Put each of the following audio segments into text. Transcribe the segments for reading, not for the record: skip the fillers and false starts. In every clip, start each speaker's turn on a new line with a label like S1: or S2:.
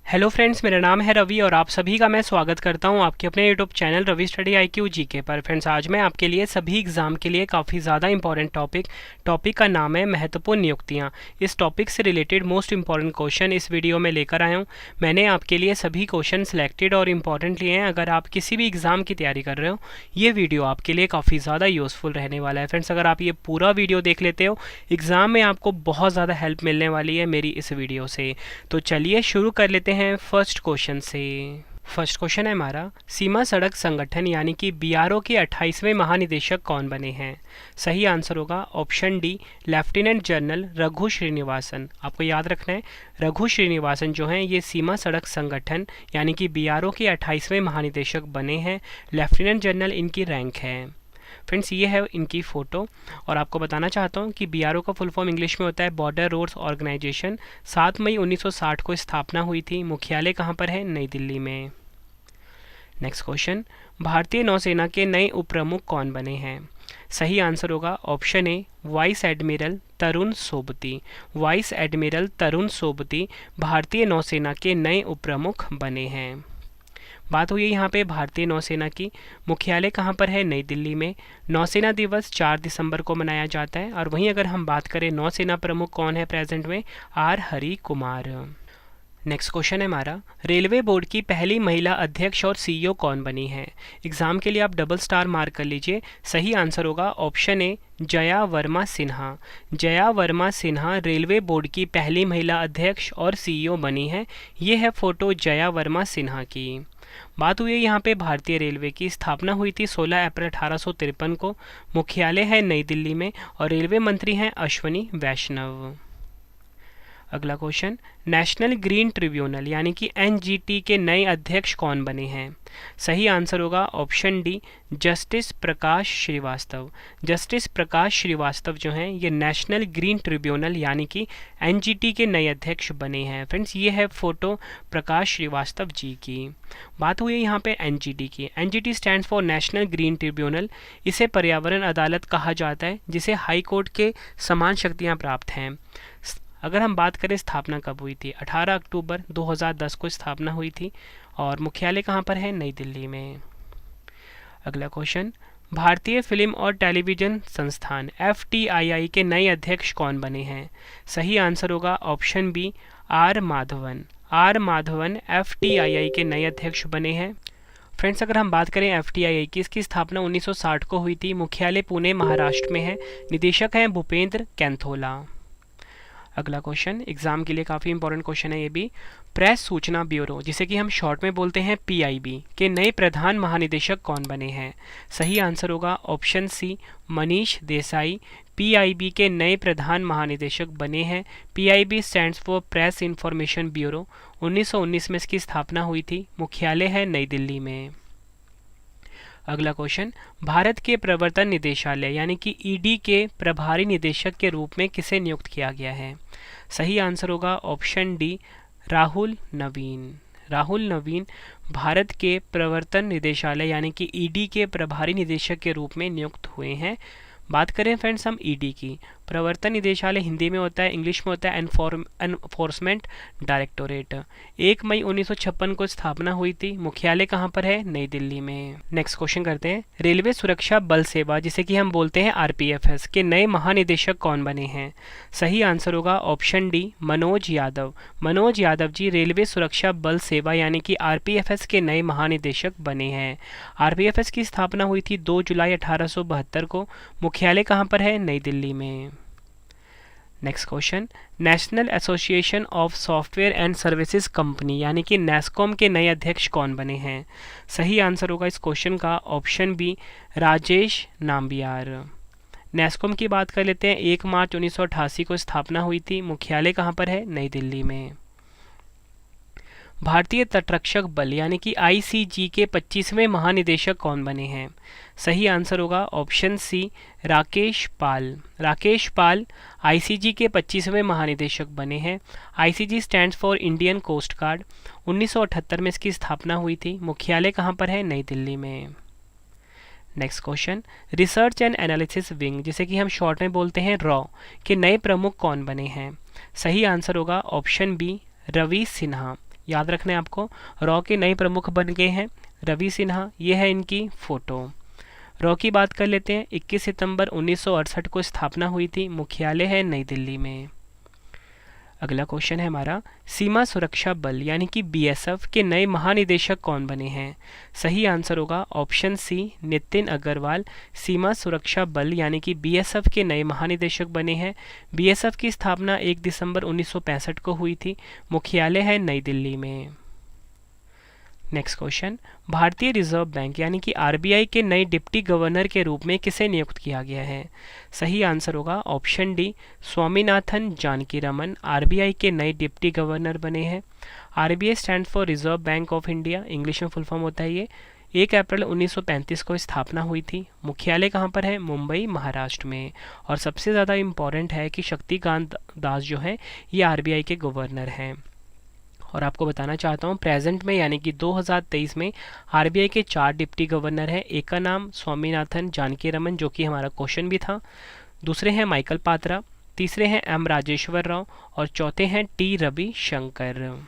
S1: Hello friends, मेरा नाम है रवि और आप सभी का मैं स्वागत करता हूं आपके अपने YouTube channel Ravi study IQ GK पर। फ्रेंड्स, आज मैं आपके लिए सभी एग्ज़ाम के लिए काफ़ी ज़्यादा इंपॉर्टेंट टॉपिक का नाम है महत्वपूर्ण नियुक्तियां। इस टॉपिक से रिलेटेड मोस्ट इंपॉर्टेंट क्वेश्चन इस वीडियो में लेकर आया हूं। मैंने आपके लिए सभी क्वेश्चन सिलेक्टेड और इम्पॉर्टेंट लिए हैं। अगर आप किसी भी एग्ज़ाम की तैयारी कर रहे हो, ये वीडियो आपके लिए काफ़ी ज़्यादा यूज़फुल रहने वाला है। फ्रेंड्स, अगर आप ये पूरा वीडियो देख लेते हो, एग्ज़ाम में आपको बहुत ज़्यादा हेल्प मिलने वाली है मेरी इस वीडियो से। तो चलिए शुरू कर लेते हैं फर्स्ट क्वेश्चन से। फर्स्ट क्वेश्चन है हमारा, सीमा सड़क संगठन यानी कि BRO के 28वें महानिदेशक कौन बने हैं? सही आंसर होगा option D, lieutenant general Raghu Srinivasan. आपको याद रखना है, रघु श्रीनिवासन जो हैं ये सीमा सड़क संगठन यानी कि BRO के 28वें महानिदेशक बने हैं। लेफ्टिनेंट जनरल इनकी रैंक है। फ्रेंड्स, ये है इनकी फ़ोटो और आपको बताना चाहता हूँ कि BRO का फुल फॉर्म इंग्लिश में होता है बॉर्डर रोड्स ऑर्गेनाइजेशन। 7 मई 1960 को स्थापना हुई थी। मुख्यालय कहाँ पर है? नई दिल्ली में। नेक्स्ट क्वेश्चन, भारतीय नौसेना के नए उप प्रमुख कौन बने हैं? सही आंसर होगा option A, vice admiral Tarun Sobti. Vice admiral Tarun Sobti भारतीय नौसेना के नए उप प्रमुख बने हैं। बात हुई है यहाँ पे भारतीय नौसेना की। मुख्यालय कहाँ पर है? नई दिल्ली में। नौसेना दिवस 4 दिसंबर को मनाया जाता है। और वहीं अगर हम बात करें नौसेना प्रमुख कौन है प्रेजेंट में? R Hari Kumar. Next question है हमारा, रेलवे बोर्ड की पहली महिला अध्यक्ष और CEO कौन बनी है? एग्जाम के लिए आप डबल स्टार मार्क कर लीजिए। सही आंसर होगा ऑप्शन ए, जया वर्मा सिन्हा। जया वर्मा सिन्हा रेलवे बोर्ड की पहली महिला अध्यक्ष और CEO बनी है। ये है फोटो जया वर्मा सिन्हा की। बात हुई है यहाँ पे भारतीय रेलवे की। स्थापना हुई थी 16 अप्रैल 1853 को। मुख्यालय है नई दिल्ली में और रेलवे मंत्री हैं अश्वनी वैष्णव। अगला क्वेश्चन, नेशनल ग्रीन ट्रिब्यूनल यानी कि NGT के नए अध्यक्ष कौन बने हैं? सही आंसर होगा ऑप्शन डी, जस्टिस प्रकाश श्रीवास्तव। जस्टिस प्रकाश श्रीवास्तव जो हैं ये नेशनल ग्रीन ट्रिब्यूनल यानी कि NGT के नए अध्यक्ष बने हैं। फ्रेंड्स, ये है फोटो प्रकाश श्रीवास्तव जी की। बात हुई है यहाँ पे NGT की। NGT stands for national green tribunal. इसे पर्यावरण अदालत कहा जाता है जिसे हाई कोर्ट के समान शक्तियाँ प्राप्त हैं। अगर हम बात करें स्थापना कब हुई थी? 18 अक्टूबर 2010 को स्थापना हुई थी और मुख्यालय कहाँ पर है? नई दिल्ली में। अगला क्वेश्चन, भारतीय फिल्म और टेलीविज़न संस्थान FTII के नए अध्यक्ष कौन बने हैं? सही आंसर होगा option B, R Madhavan. R Madhavan FTII के नए अध्यक्ष बने हैं। फ्रेंड्स, अगर हम बात करें FTII की, इसकी स्थापना 1960 को हुई थी। मुख्यालय पुणे महाराष्ट्र में है। निदेशक हैं भूपेंद्र कैंथोला। अगला क्वेश्चन एग्जाम के लिए काफ़ी इंपॉर्टेंट क्वेश्चन है ये भी। प्रेस सूचना ब्यूरो जिसे कि हम शॉर्ट में बोलते हैं PIB के नए प्रधान महानिदेशक कौन बने हैं? सही आंसर होगा option C, Manish Desai PIB के नए प्रधान महानिदेशक बने हैं। PIB stands for press information bureau. 1919 में इसकी स्थापना हुई थी। मुख्यालय है नई दिल्ली में। अगला क्वेश्चन, भारत के प्रवर्तन निदेशालय यानी कि ED के प्रभारी निदेशक के रूप में किसे नियुक्त किया गया है? सही आंसर होगा ऑप्शन डी, राहुल नवीन। राहुल नवीन भारत के प्रवर्तन निदेशालय यानी कि ED के प्रभारी निदेशक के रूप में नियुक्त हुए हैं। बात करें फ्रेंड्स हम ED की, प्रवर्तन निदेशालय हिंदी में होता है, इंग्लिश में होता है एनफोर्समेंट डायरेक्टोरेट। 1 मई 1956 को स्थापना हुई थी। मुख्यालय कहाँ पर है? नई दिल्ली में। नेक्स्ट क्वेश्चन करते हैं, रेलवे सुरक्षा बल सेवा जिसे कि हम बोलते हैं RPFS के नए महानिदेशक कौन बने हैं? सही आंसर होगा option D, Manoj Yadav. Manoj Yadav ji railway सुरक्षा बल सेवा यानी कि RPFS के नए महानिदेशक बने हैं। RPFS की स्थापना हुई थी 2 जुलाई 1872 को। मुख्यालय कहाँ पर है? नई दिल्ली में। Next question, national association of software and services company यानी कि NASSCOM के नए अध्यक्ष कौन बने हैं? सही आंसर होगा इस क्वेश्चन का option B, Rajesh Nambiar. NASSCOM की बात कर लेते हैं। 1 मार्च 1988 को स्थापना हुई थी। मुख्यालय कहाँ पर है? नई दिल्ली में। भारतीय तटरक्षक बल यानी कि ICG के 25वें महानिदेशक कौन बने हैं? सही आंसर होगा option C, Rakesh Pal. Rakesh Pal ICG के 25वें महानिदेशक बने हैं। ICG stands for Indian coast guard. 1978 में इसकी स्थापना हुई थी। मुख्यालय कहाँ पर है? नई दिल्ली में। Next question, research and analysis wing जिसे कि हम शॉर्ट में बोलते हैं रॉ के नए प्रमुख कौन बने हैं? सही आंसर होगा ऑप्शन बी, रवि सिन्हा। याद रखना है आपको। रॉ के नए प्रमुख बन गए हैं रवि सिन्हा, ये है इनकी फ़ोटो। रॉ की बात कर लेते हैं। 21 सितंबर 1968 को स्थापना हुई थी, मुख्यालय है नई दिल्ली में। अगला क्वेश्चन है हमारा, सीमा सुरक्षा बल यानी कि बीएसएफ के नए महानिदेशक कौन बने हैं? सही आंसर होगा ऑप्शन सी नितिन अग्रवाल। सीमा सुरक्षा बल यानी कि बीएसएफ के नए महानिदेशक बने हैं। बीएसएफ की स्थापना 1 दिसंबर 1965 को हुई थी, मुख्यालय है नई दिल्ली में। नेक्स्ट क्वेश्चन, भारतीय रिजर्व बैंक यानी कि आरबीआई के नए डिप्टी गवर्नर के रूप में किसे नियुक्त किया गया है? सही आंसर होगा ऑप्शन डी स्वामीनाथन जानकीरमन आरबीआई के नए डिप्टी गवर्नर बने हैं। RBI stand for reserve bank of India, English में फुल फॉर्म होता है ये। 1 अप्रैल 1935 को स्थापना हुई थी, मुख्यालय कहाँ पर है? मुंबई महाराष्ट्र में। और सबसे ज़्यादा इम्पॉर्टेंट है कि शक्तिकांत दास जो है ये आरबीआई के गवर्नर हैं। और आपको बताना चाहता हूँ प्रेजेंट में यानी कि 2023 में आरबीआई के 4 डिप्टी गवर्नर हैं। एक का नाम स्वामीनाथन जानकीरमन जो कि हमारा क्वेश्चन भी था, दूसरे हैं माइकल पात्रा, तीसरे हैं एम राजेश्वर राव और चौथे हैं टी रविशंकर।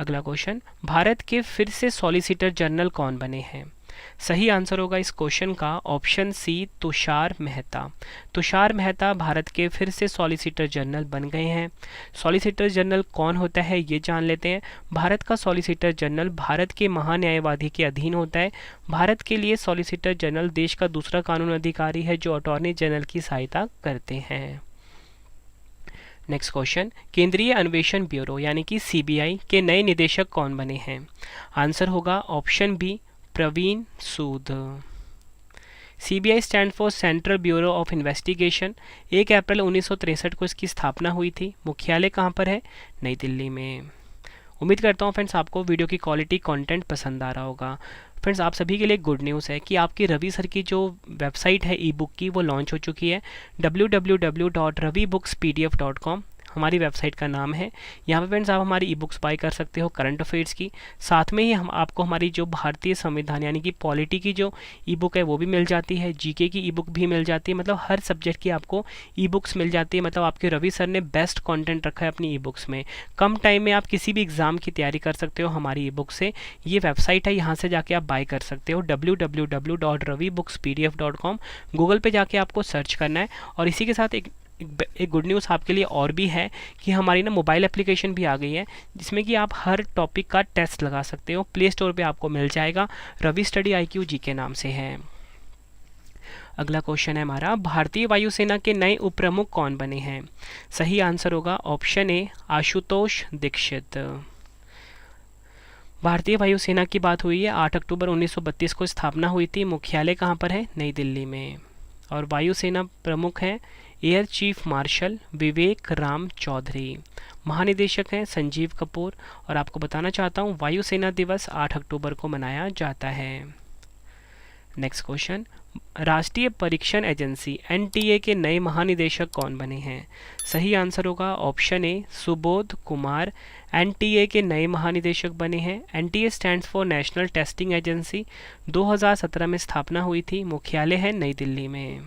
S1: अगला क्वेश्चन, भारत के फिर से सॉलिसिटर जनरल कौन बने हैं? सही आंसर होगा इस क्वेश्चन का ऑप्शन सी तुषार मेहता। तुषार मेहता भारत के फिर से सॉलिसिटर जनरल बन गए हैं। सॉलिसिटर जनरल कौन होता है ये जान लेते हैं। भारत का सॉलिसिटर जनरल भारत के महान्यायवादी के अधीन होता है। भारत के लिए सॉलिसिटर जनरल देश का दूसरा कानून अधिकारी है जो अटॉर्नी जनरल की सहायता करते हैं। नेक्स्ट क्वेश्चन, केंद्रीय अन्वेषण ब्यूरो यानी कि सीबीआई के नए निदेशक कौन बने हैं? आंसर होगा option B Praveen Sood. CBI stand for central bureau of investigation. 1 अप्रैल 1963 को इसकी स्थापना हुई थी, मुख्यालय कहाँ पर है? नई दिल्ली में। उम्मीद करता हूँ फ्रेंड्स आपको वीडियो की क्वालिटी कंटेंट पसंद आ रहा होगा। फ्रेंड्स आप सभी के लिए गुड न्यूज़ है कि आपकी रवि सर की जो वेबसाइट है ई बुक की वो लॉन्च हो चुकी है। www.ravibooks.pdf.com हमारी वेबसाइट का नाम है। यहाँ पे फ्रेंड्स आप हमारी ई बुक्स बाय कर सकते हो करंट अफेयर्स की, साथ में ही हम आपको हमारी जो भारतीय संविधान यानी कि पॉलिटी की जो ई बुक है वो भी मिल जाती है, जीके की ई बुक भी मिल जाती है। मतलब हर सब्जेक्ट की आपको ई बुक्स मिल जाती है। मतलब आपके रवि सर ने बेस्ट कंटेंट रखा है अपनी ई बुक्स में। कम टाइम में आप किसी भी एग्ज़ाम की तैयारी कर सकते हो हमारी ई बुक से। ये वेबसाइट है, यहाँ से जाके आप बाय कर सकते हो www.ravibooks.pdf.com। गूगल पे जाके आपको सर्च करना है। और इसी के साथ एक गुड न्यूज़ आपके लिए और भी है कि हमारी ना मोबाइल एप्लीकेशन भी आ गई है जिसमें कि आप हर टॉपिक का टेस्ट लगा सकते हो। प्ले स्टोर पे आपको मिल जाएगा, रवि स्टडी IQ जी के नाम से है। अगला क्वेश्चन है हमारा, भारतीय वायुसेना के नए उप प्रमुख कौन बने हैं? सही आंसर होगा ऑप्शन ए आशुतोष दीक्षित। भारतीय वायुसेना की बात हुई है। 8 अक्टूबर 1932 को स्थापना हुई थी, मुख्यालय कहाँ पर है? नई दिल्ली में। और वायुसेना प्रमुख हैं एयर चीफ मार्शल विवेक राम चौधरी। महानिदेशक हैं संजीव कपूर। और आपको बताना चाहता हूँ वायुसेना दिवस 8 अक्टूबर को मनाया जाता है। नेक्स्ट क्वेश्चन, राष्ट्रीय परीक्षण एजेंसी NTA के नए महानिदेशक कौन बने हैं? सही आंसर होगा ऑप्शन ए सुबोध कुमार। NTA के नए महानिदेशक बने हैं। NTA stands for national testing agency. 2017 में स्थापना हुई थी, मुख्यालय है नई दिल्ली में।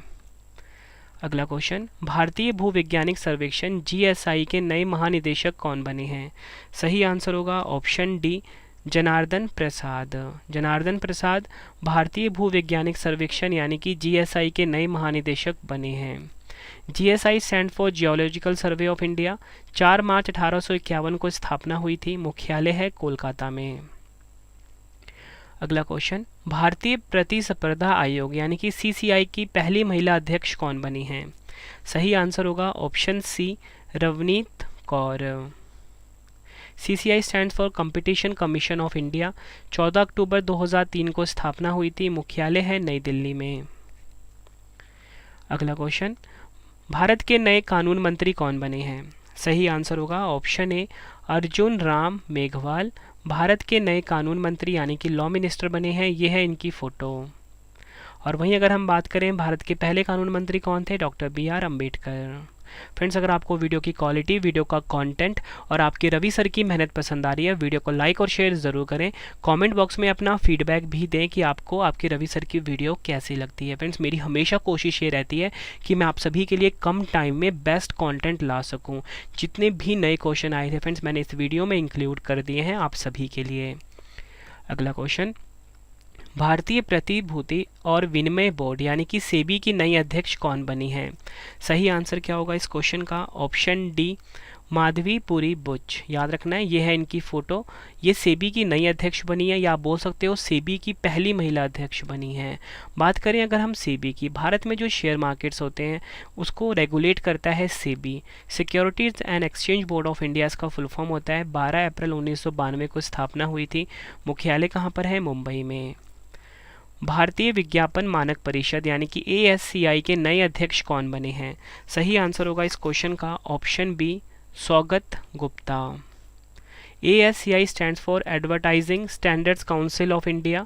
S1: अगला क्वेश्चन, भारतीय भूवैज्ञानिक सर्वेक्षण GSI के नए महानिदेशक कौन बने हैं? सही आंसर होगा ऑप्शन डी जनार्दन प्रसाद। जनार्दन प्रसाद भारतीय भूवैज्ञानिक सर्वेक्षण यानी कि GSI के नए महानिदेशक बने हैं। GSI stand for geological survey of India. 4 मार्च 1851 को स्थापना हुई थी, मुख्यालय है कोलकाता में। अगला क्वेश्चन, भारतीय प्रतिस्पर्धा आयोग यानी कि CCI की पहली महिला अध्यक्ष कौन बनी हैं? सही आंसर होगा option C Ravneet Kaur. CCI stands for competition commission of India. 14 अक्टूबर 2003 को स्थापना हुई थी, मुख्यालय है नई दिल्ली में। अगला क्वेश्चन, भारत के नए कानून मंत्री कौन बने हैं? सही आंसर होगा ऑप्शन ए अर्जुन राम मेघवाल। भारत के नए कानून मंत्री यानी कि लॉ मिनिस्टर बने हैं, ये है इनकी फ़ोटो। और वहीं अगर हम बात करें भारत के पहले कानून मंत्री कौन थे? Doctor BR Ambedkar. फ्रेंड्स, अगर आपको वीडियो की क्वालिटी, वीडियो का कंटेंट और आपकी रवि सर की मेहनत पसंद आ रही है, वीडियो को लाइक और शेयर ज़रूर करें। कमेंट बॉक्स में अपना फीडबैक भी दें कि आपको आपकी रवि सर की वीडियो कैसी लगती है। फ्रेंड्स, मेरी हमेशा कोशिश ये रहती है कि मैं आप सभी के लिए कम टाइम में बेस्ट कंटेंट ला सकूं। जितने भी नए क्वेश्चन आए थे फ्रेंड्स, मैंने इस वीडियो में इंक्लूड कर दिए हैं आप सभी के लिए। अगला क्वेश्चन, भारतीय प्रतिभूति और विनिमय बोर्ड यानी कि सेबी की नई अध्यक्ष कौन बनी है? सही आंसर क्या होगा इस क्वेश्चन का? Option D, Madhabi Puri Buch. याद रखना है, ये है इनकी फ़ोटो। ये सेबी की नई अध्यक्ष बनी है, या आप बोल सकते हो सेबी की पहली महिला अध्यक्ष बनी है। बात करें अगर हम सेबी की, भारत में जो शेयर मार्केट्स होते हैं उसको रेगुलेट करता है SEBI, securities and exchange board of India इसका फुल फॉर्म होता है। 12 अप्रैल 1992 को स्थापना हुई थी। मुख्यालय कहाँ पर है? मुंबई में। भारतीय विज्ञापन मानक परिषद यानी कि ASCI के नए अध्यक्ष कौन बने हैं? सही आंसर होगा इस क्वेश्चन का option B, Saugata Gupta. ASCI stands for advertising standards council of India.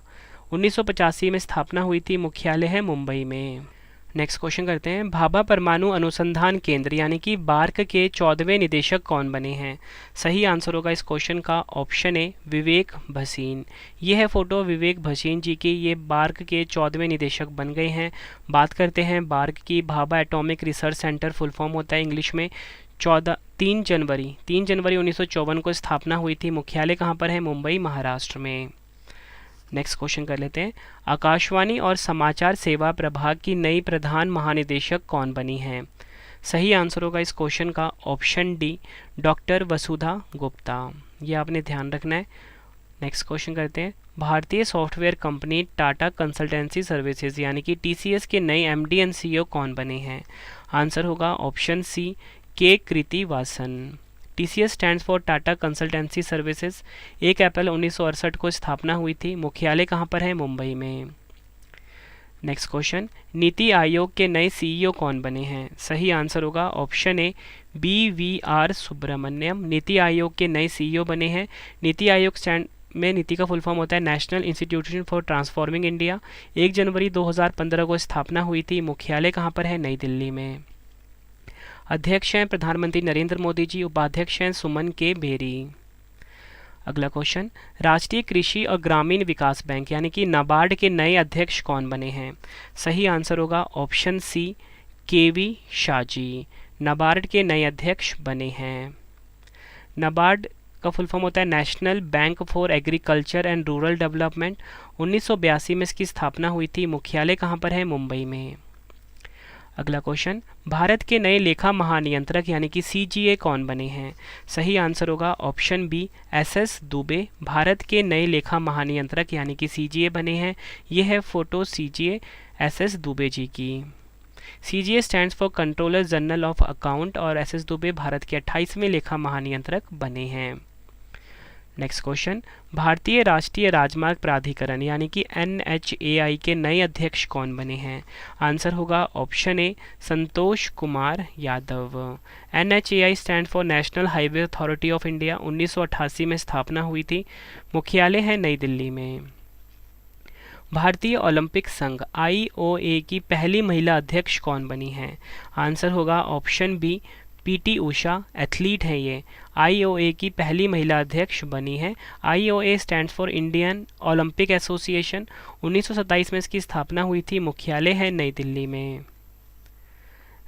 S1: 1985 में स्थापना हुई थी। मुख्यालय है मुंबई में। नेक्स्ट क्वेश्चन करते हैं, भाभा परमाणु अनुसंधान केंद्र यानी कि बार्क के 14वें निदेशक कौन बने हैं? सही आंसर होगा इस क्वेश्चन का ऑप्शन ए, विवेक भसीन। ये है फोटो विवेक भसीन जी की। ये बार्क के 14वें निदेशक बन गए हैं। बात करते हैं बार्क की, Bhabha atomic research centre full form होता है इंग्लिश में। 3 जनवरी 1954 को स्थापना हुई थी। मुख्यालय कहाँ पर है? मुंबई, महाराष्ट्र में। नेक्स्ट क्वेश्चन कर लेते हैं, आकाशवाणी और समाचार सेवा प्रभाग की नई प्रधान महानिदेशक कौन बनी है? सही आंसर होगा इस क्वेश्चन का ऑप्शन डी, डॉक्टर वसुधा गुप्ता। ये आपने ध्यान रखना है। नेक्स्ट क्वेश्चन करते हैं, भारतीय software company Tata consultancy services यानी कि TCS के नए MD एंड CEO कौन बने हैं? आंसर होगा ऑप्शन सी, के Krithivasan. TCS stands for Tata consultancy services. 1 अप्रैल 1968 को स्थापना हुई थी। मुख्यालय कहाँ पर है? मुंबई में। नेक्स्ट क्वेश्चन, नीति आयोग के नए CEO कौन बने हैं? सही आंसर होगा ऑप्शन ए, BVR सुब्रमण्यम। नीति आयोग के नए CEO बने हैं। नीति आयोग स्टैंड में नीति का फुल फॉर्म होता है national institution for transforming India. 1 जनवरी 2015 को स्थापना हुई थी। मुख्यालय कहाँ पर है? नई दिल्ली में। अध्यक्ष हैं प्रधानमंत्री नरेंद्र मोदी जी। उपाध्यक्ष हैं सुमन के बेरी। अगला क्वेश्चन, राष्ट्रीय कृषि और ग्रामीण विकास बैंक यानी कि नाबार्ड के नए अध्यक्ष कौन बने हैं? सही आंसर होगा option C, KV Shaji. NABARD के नए अध्यक्ष बने हैं। नाबार्ड का फुल फॉर्म होता है national bank for agriculture and rural development. 1982 में इसकी स्थापना हुई थी। मुख्यालय कहाँ पर है? मुंबई में। अगला क्वेश्चन, भारत के नए लेखा महानियंत्रक यानी कि CGA कौन बने हैं? सही आंसर होगा option B, SS Dubey. Bharat के नए लेखा महानियंत्रक यानी कि CGA बने हैं। ये है photo CGA SS Dubey ji की। CGA stands for controller general of account और SS दुबे भारत के 28वें लेखा महानियंत्रक बने हैं। नेक्स्ट क्वेश्चन, भारतीय राष्ट्रीय राजमार्ग प्राधिकरण यानी कि NHAI के नए अध्यक्ष कौन बने हैं? आंसर होगा option A, Santosh Kumar Yadav. NHAI stand for national highway authority of India. 1988 में स्थापना हुई थी। मुख्यालय है नई दिल्ली में। भारतीय ओलंपिक संघ IOA की पहली महिला अध्यक्ष कौन बनी है? आंसर होगा option B, PT Usha. Athlete है ये। IOA की पहली महिला अध्यक्ष बनी है। IOA stands for Indian Olympic association. 1927 में इसकी स्थापना हुई थी। मुख्यालय है नई दिल्ली में।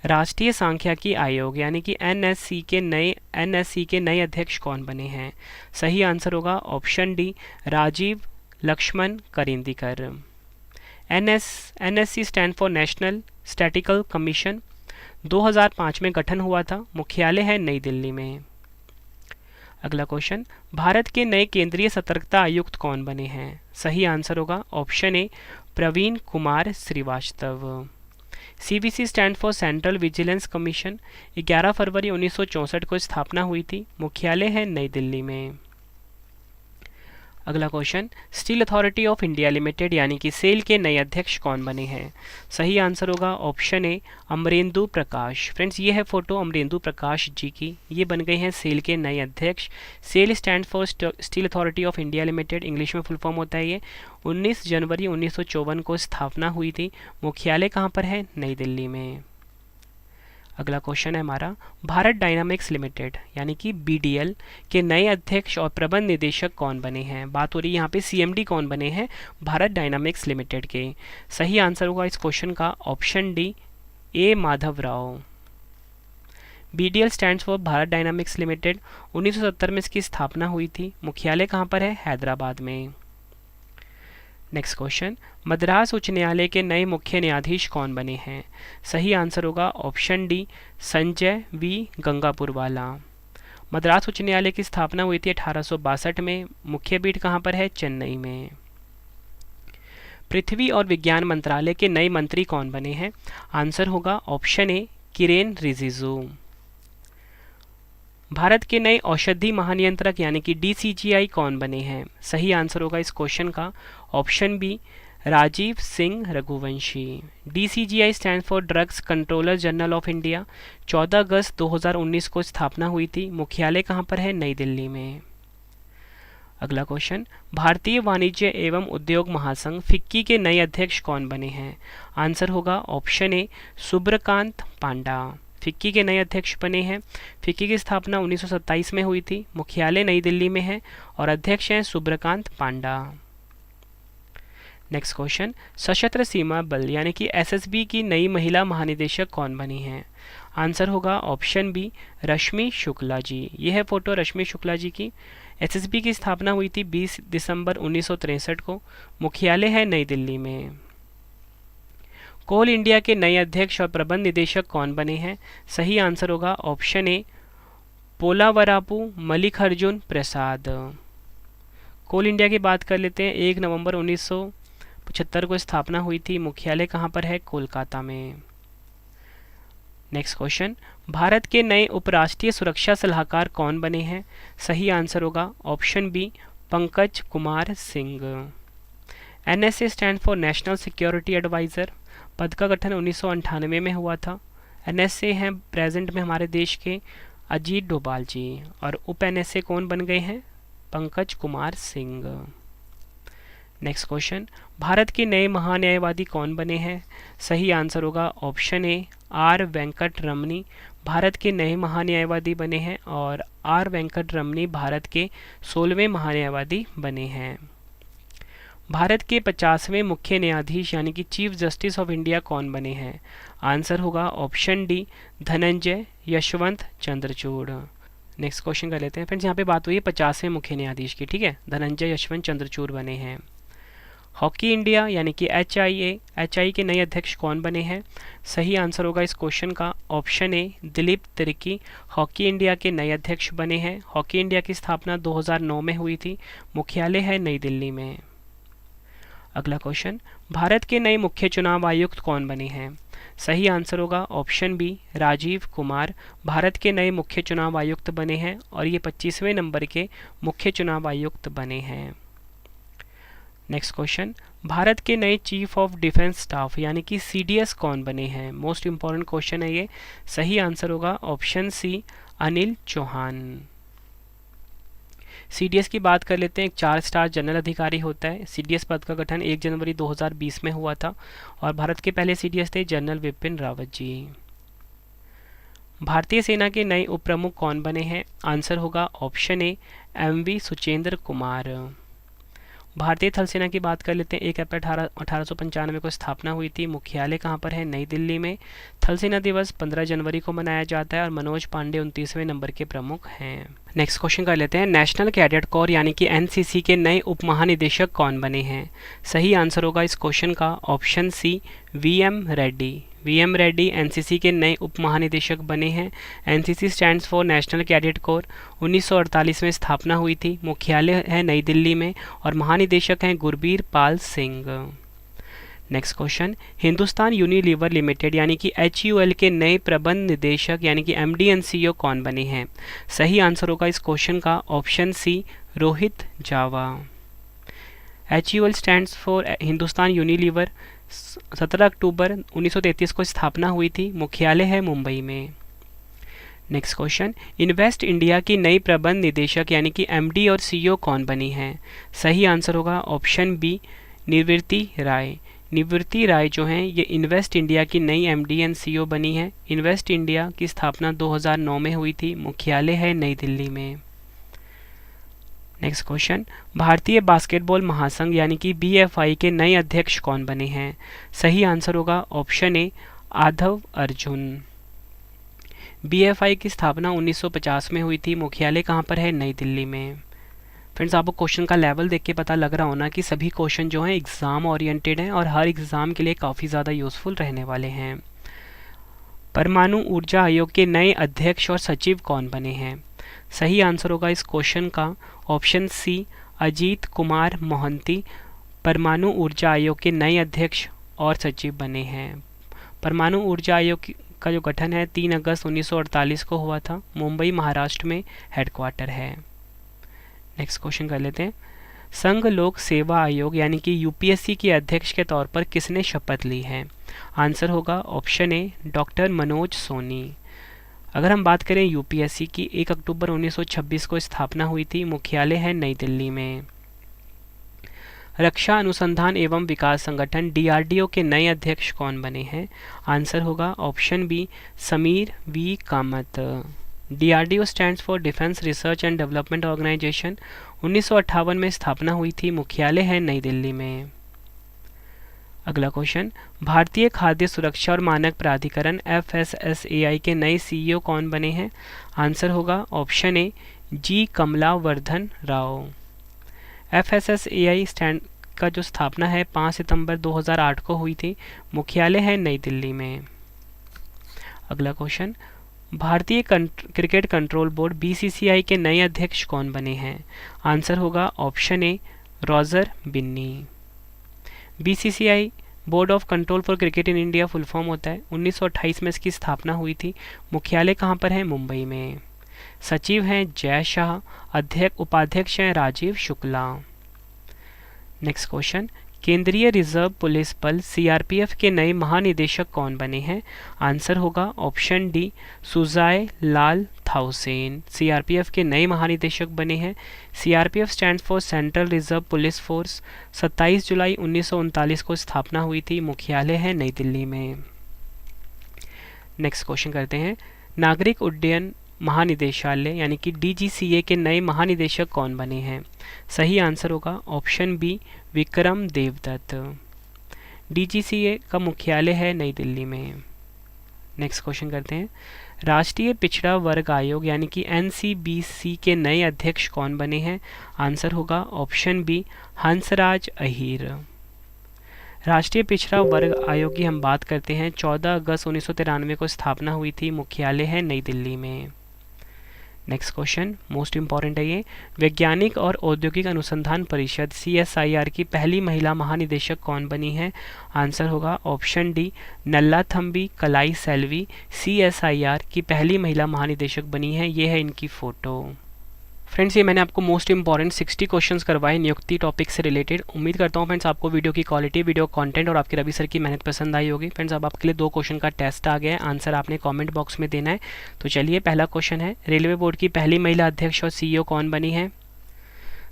S1: राष्ट्रीय सांख्यिकी आयोग यानी कि NSC के नए अध्यक्ष कौन बने हैं? सही आंसर होगा option D, Rajeev Laxman Karandikar. NSC stand for national statical commission. 2005 में गठन हुआ था। मुख्यालय है नई दिल्ली में। अगला क्वेश्चन, भारत के नए केंद्रीय सतर्कता आयुक्त कौन बने हैं? सही आंसर होगा option A, Praveen Kumar Srivastava. CVC stand for central vigilance commission. 11 फरवरी 1964 को स्थापना हुई थी। मुख्यालय है नई दिल्ली में। अगला question, steel authority of India limited यानी कि सेल के नए अध्यक्ष कौन बने हैं? सही आंसर होगा ऑप्शन ए, अमरेंदु प्रकाश। फ्रेंड्स, ये है फोटो अमरेंदु प्रकाश जी की। ये बन गए हैं सेल के नए अध्यक्ष। SAIL stand for steel authority of India limited. English में फुल फॉर्म होता है ये। 19 जनवरी 1954 को स्थापना हुई थी। मुख्यालय कहाँ पर है? नई दिल्ली में। अगला क्वेश्चन है हमारा, भारत डायनामिक्स लिमिटेड यानी कि BDL के नए अध्यक्ष और प्रबंध निदेशक कौन बने हैं। बात हो रही है यहाँ पे CMD कौन बने हैं भारत डायनामिक्स लिमिटेड के। सही आंसर होगा इस क्वेश्चन का option D, A Madhav Rao. BDL stands for Bharat dynamics limited. 1970 में इसकी स्थापना हुई थी। मुख्यालय कहाँ पर है? हैदराबाद में। नेक्स्ट क्वेश्चन, मद्रास उच्च न्यायालय के नए मुख्य न्यायाधीश कौन बने हैं। सही आंसर होगा option D, Sanjay V Gangapurwala. Madras उच्च न्यायालय की स्थापना हुई थी 1862 में। मुख्य पीठ कहाँ पर है? चेन्नई में। पृथ्वी और विज्ञान मंत्रालय के नए मंत्री कौन बने हैं। आंसर होगा ऑप्शन ए, किरेन रिजिजू। भारत के नए औषधि महानियंत्रक यानी कि DCGI कौन बने हैं। सही आंसर होगा इस क्वेश्चन का option B, Rajiv Singh Raghuvanshi. DCGI stand for drugs controller general of India. 14 अगस्त 2019 को स्थापना हुई थी। मुख्यालय कहाँ पर है? नई दिल्ली में। अगला क्वेश्चन, भारतीय वाणिज्य एवं उद्योग महासंघ फिक्की के नए अध्यक्ष कौन बने हैं। आंसर होगा ऑप्शन ए, सुब्रकांत पांडा। फिक्की के नए अध्यक्ष बने हैं। फिक्की की स्थापना 1927 में हुई थी। मुख्यालय नई दिल्ली में है और अध्यक्ष हैं सुब्रकांत पांडा। नेक्स्ट क्वेश्चन, सशस्त्र सीमा बल यानी कि SSB की नई महिला महानिदेशक कौन बनी हैं। आंसर होगा ऑप्शन बी, रश्मि शुक्ला जी। यह है फोटो रश्मि शुक्ला जी की। SSB की स्थापना हुई थी 20 दिसंबर 1963 को। मुख्यालय है नई दिल्ली में। कोल इंडिया के नए अध्यक्ष और प्रबंध निदेशक कौन बने हैं। सही आंसर होगा option A, Polavarapu Mallikarjuna Prasad. Coal India की बात कर लेते हैं। 1 नवंबर 1975 को स्थापना हुई थी। मुख्यालय कहाँ पर है? कोलकाता में। नेक्स्ट क्वेश्चन, भारत के नए उपराष्ट्रीय सुरक्षा सलाहकार कौन बने हैं। सही आंसर होगा option B, Pankaj Kumar Singh. NSA stand for national security adviser. पद का गठन 1998 में हुआ था। NSA हैं प्रेजेंट में हमारे देश के अजीत डोभाल जी और उप NSA कौन बन गए हैं? पंकज कुमार सिंह। नेक्स्ट क्वेश्चन, भारत के नए महान्यायवादी कौन बने हैं। सही आंसर होगा ऑप्शन ए, R वेंकट रमनी। भारत के नए महान्यायवादी बने हैं और R वेंकट रमनी भारत के 16वें महान्यायवादी बने हैं। भारत के 50वें मुख्य न्यायाधीश यानी कि चीफ जस्टिस ऑफ इंडिया कौन बने हैं। आंसर होगा option D, Dhananjay Yashwant Chandrachud. Next question कर लेते हैं फ्रेंड्स। यहाँ पे बात हुई है 50वें मुख्य न्यायाधीश की, ठीक है। धनंजय यशवंत चंद्रचूड़ बने हैं। हॉकी इंडिया यानी कि HI के नए अध्यक्ष कौन बने हैं। सही आंसर होगा इस क्वेश्चन का option A, Dilip Tirkey hockey India के नए अध्यक्ष बने हैं। हॉकी इंडिया की स्थापना 2009 में हुई थी। मुख्यालय है नई दिल्ली में। अगला क्वेश्चन, भारत के नए मुख्य चुनाव आयुक्त कौन बने हैं। सही आंसर होगा ऑप्शन बी, राजीव कुमार भारत के नए मुख्य चुनाव आयुक्त बने हैं और ये 25वें नंबर के मुख्य चुनाव आयुक्त बने हैं। नेक्स्ट क्वेश्चन, भारत के नए चीफ ऑफ डिफेंस स्टाफ यानी कि CDS कौन बने हैं। मोस्ट इंपॉर्टेंट क्वेश्चन है ये। सही आंसर होगा option C, Anil Chauhan. CDS की बात कर लेते हैं। एक 4 स्टार जनरल अधिकारी होता है। CDS पद का गठन 1 जनवरी 2020 में हुआ था और भारत के पहले CDS थे जनरल विपिन रावत जी। भारतीय सेना के नए उप प्रमुख कौन बने हैं। आंसर होगा option A, MV Suchindra Kumar. भारतीय थल सेना की बात कर लेते हैं। 1 अप्रैल 1895 को स्थापना हुई थी। मुख्यालय कहाँ पर है? नई दिल्ली में। थल सेना दिवस 15 जनवरी को मनाया जाता है और मनोज पांडे 29वें नंबर के प्रमुख हैं। नेक्स्ट क्वेश्चन कर लेते हैं। नेशनल कैडेट कोर यानी कि NCC के नए उप महानिदेशक कौन बने हैं। सही आंसर होगा इस क्वेश्चन का option C, VM Reddy. VM Reddy NCC के नए उप महानिदेशक बने हैं। NCC stands for national cadet corps. 1948 में स्थापना हुई थी। मुख्यालय है नई दिल्ली में और महानिदेशक हैं Gurbir Pal Singh. Next question, Hindustan Unilever limited यानी कि HUL के नए प्रबंध निदेशक यानी कि MD and CEO कौन बने हैं। सही आंसर होगा इस क्वेश्चन का option C, Rohit Jawa. HUL stands for Hindustan Unilever. 17 अक्टूबर 1933 को स्थापना हुई थी। मुख्यालय है मुंबई में। नेक्स्ट क्वेश्चन, इन्वेस्ट इंडिया की नई प्रबंध निदेशक यानी कि MD और CEO कौन बनी हैं। सही आंसर होगा ऑप्शन बी, निवृत्ति राय। निवृत्ति राय जो हैं ये इन्वेस्ट इंडिया की नई एमडी एंड सीईओ बनी है। इन्वेस्ट इंडिया की स्थापना 2009 में हुई थी। मुख्यालय है नई दिल्ली में। नेक्स्ट क्वेश्चन, भारतीय बास्केटबॉल महासंघ यानी कि बीएफआई के नए अध्यक्ष कौन बने हैं? सही आंसर होगा ऑप्शन ए आधव अर्जुन। बीएफआई की स्थापना 1950 में हुई थी। मुख्यालय कहाँ पर है? नई दिल्ली में। फ्रेंड्स, आपको क्वेश्चन का लेवल देख के पता लग रहा होना कि सभी क्वेश्चन जो हैं एग्ज़ाम ओरिएंटेड हैं और हर एग्ज़ाम के लिए काफ़ी ज़्यादा यूज़फुल रहने वाले हैं। परमाणु ऊर्जा आयोग के नए अध्यक्ष और सचिव कौन बने हैं? सही आंसर होगा इस क्वेश्चन का ऑप्शन सी अजीत कुमार मोहंती परमाणु ऊर्जा आयोग के नए अध्यक्ष और सचिव बने हैं। परमाणु ऊर्जा आयोग का जो गठन है 3 अगस्त 1948 को हुआ था। मुंबई महाराष्ट्र में हेडक्वार्टर है। नेक्स्ट क्वेश्चन कर लेते हैं, संघ लोक सेवा आयोग यानी कि यूपीएससी के अध्यक्ष के तौर पर किसने शपथ ली है? आंसर होगा option A doctor Manoj Soni. अगर हम बात करें यूपीएससी की, 1 अक्टूबर 1926 को स्थापना हुई थी। मुख्यालय है नई दिल्ली में। रक्षा अनुसंधान एवं विकास संगठन डीआरडीओ के नए अध्यक्ष कौन बने हैं? आंसर होगा option B Sameer V Kamat. DRDO stands for defence research and development organisation. 1958 में स्थापना हुई थी। मुख्यालय है नई दिल्ली में। अगला क्वेश्चन, भारतीय खाद्य सुरक्षा और मानक प्राधिकरण FSSAI के नए सीईओ कौन बने हैं? आंसर होगा option A G Kamalavardhan Rao. FSSAI stand का जो स्थापना है 5 सितंबर 2008 को हुई थी। मुख्यालय है नई दिल्ली में। अगला क्वेश्चन, भारतीय क्रिकेट कंट्रोल बोर्ड BCCI के नए अध्यक्ष कौन बने हैं? आंसर होगा option A Roger Binny. BCCI board of control for cricket in India full form होता है। 1928 में इसकी स्थापना हुई थी। मुख्यालय कहाँ पर है? मुंबई में। सचिव हैं जय शाह। उपाध्यक्ष हैं राजीव शुक्ला। नेक्स्ट क्वेश्चन, केंद्रीय रिजर्व पुलिस बल CRPF के नए महानिदेशक कौन बने हैं? आंसर होगा ऑप्शन डी सुजाय लाल थाउसेन। CRPF के नए महानिदेशक बने हैं। CRPF stands for central reserve police force. 27 जुलाई 1939 को स्थापना हुई थी। मुख्यालय है नई दिल्ली में। नेक्स्ट क्वेश्चन करते हैं, नागरिक उड्डयन महानिदेशालय यानी कि DGCA के नए महानिदेशक कौन बने हैं? सही आंसर होगा option B Vikram Devdutt. DGCA का मुख्यालय है नई दिल्ली में। नेक्स्ट क्वेश्चन करते हैं, राष्ट्रीय पिछड़ा वर्ग आयोग यानी कि NCBC के नए अध्यक्ष कौन बने हैं? आंसर होगा ऑप्शन बी हंसराज अहीर। राष्ट्रीय पिछड़ा वर्ग आयोग की हम बात करते हैं 14 अगस्त 1993 को स्थापना हुई थी। मुख्यालय है नई दिल्ली में। नेक्स्ट क्वेश्चन मोस्ट इंपॉर्टेंट है ये, वैज्ञानिक और औद्योगिक अनुसंधान परिषद CSIR की पहली महिला महानिदेशक कौन बनी है? आंसर होगा ऑप्शन डी नल्लाथम्बी कलाई सेल्वी CSIR की पहली महिला महानिदेशक बनी है। ये है इनकी फ़ोटो। फ्रेंड्स, ये मैंने आपको मोस्ट इंपॉर्टेंट 60 क्वेश्चंस करवाए नियुक्ति टॉपिक से रिलेटेड। उम्मीद करता हूँ फ्रेंड्स आपको वीडियो की क्वालिटी, वीडियो कंटेंट और आपके रवि सर की मेहनत पसंद आई होगी। फ्रेंड्स, अब आपके लिए 2 क्वेश्चन का टेस्ट आ गया है, आंसर आपने कमेंट बॉक्स में देना है। तो चलिए, पहला क्वेश्चन है, रेलवे बोर्ड की पहली महिला अध्यक्ष और CEO कौन बनी है?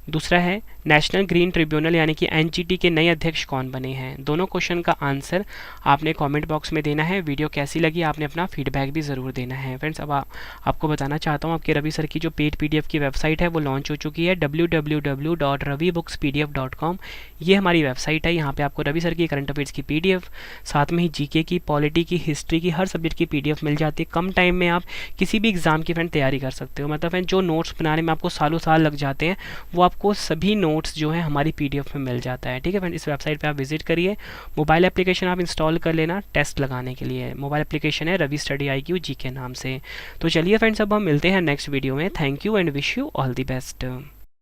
S1: दूसरा है, नेशनल ग्रीन ट्रिब्यूनल यानी कि NGT के नए अध्यक्ष कौन बने हैं? दोनों क्वेश्चन का आंसर आपने कमेंट बॉक्स में देना है। वीडियो कैसी लगी आपने अपना फीडबैक भी ज़रूर देना है। फ्रेंड्स, अब आपको बताना चाहता हूँ आपके रवि सर की जो पेड PDF की वेबसाइट है वो लॉन्च हो चुकी है www.ravibookspdf.com। ये हमारी वेबसाइट है। यहाँ पे आपको रवि सर की करंट अफेयर्स की PDF, साथ में ही GK की, पॉलिटी की, हिस्ट्री की, हर सब्जेक्ट की PDF मिल जाती है। कम टाइम में आप किसी भी एग्जाम की फ्रेंड तैयारी कर सकते हो। मतलब फ्रेंड, जो नोट्स बनाने में आपको सालों साल लग जाते हैं वो आपको सभी नोट्स जो है हमारी PDF में मिल जाता है। ठीक है फ्रेंड, इस वेबसाइट पे आप विजिट करिए। मोबाइल एप्लीकेशन आप इंस्टॉल कर लेना टेस्ट लगाने के लिए। मोबाइल एप्लीकेशन है रवि स्टडी IQ GK नाम से। तो चलिए फ्रेंड्स, अब हम मिलते हैं नेक्स्ट वीडियो में। Thank you and wish you all the best.